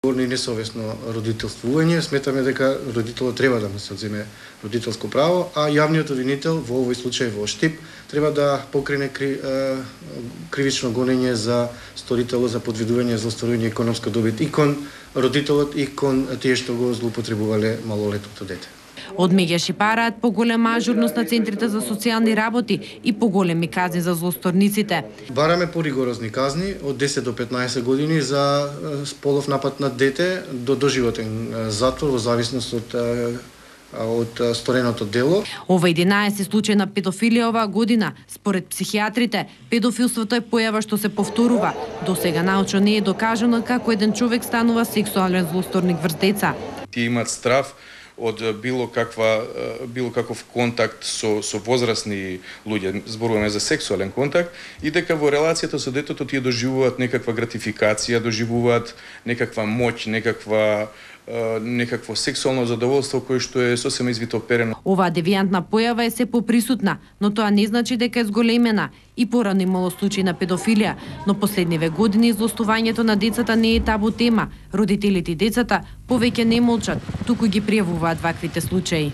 Одговорно и несовесно родителствување, сметаме дека родителот треба да му се одземе родителско право, а јавниот обвинител во овој случај во Штип треба да покрене кривично гонење за сторителот за подведување за остварување економска добит и кон родителот и кон тие што го злоупотребувале малолетното дете. Од меѓаш и параат поголема ажурност на центрите за социјални работи и поголеми казни за злосторниците. Бараме поригорозни казни од 10 до 15 години за полов напад на дете до доживотен затвор во зависност од стореното дело. Ова 11 случај на педофилија оваа година. Според психијатрите, педофилството е појава што се повторува. До сега научно не е докажано како еден човек станува сексуален злосторник врз деца. Тие имаат страв од било каков контакт со возрастни луѓе, зборуваме за сексуален контакт, и дека во релацијата со детето тие доживуваат некаква гратификација, доживуваат некаква моќ, некакво сексуално задоволство кое што е сосема извитоперено. Оваа девијантна појава е се поприсутна, но тоа не значи дека е зголемена. И порано имало случаи на педофилија, но последниве години злостувањето на децата не е табу тема. Родителите и децата повеќе не молчат, туку ги пријавуваат ваквите случаи.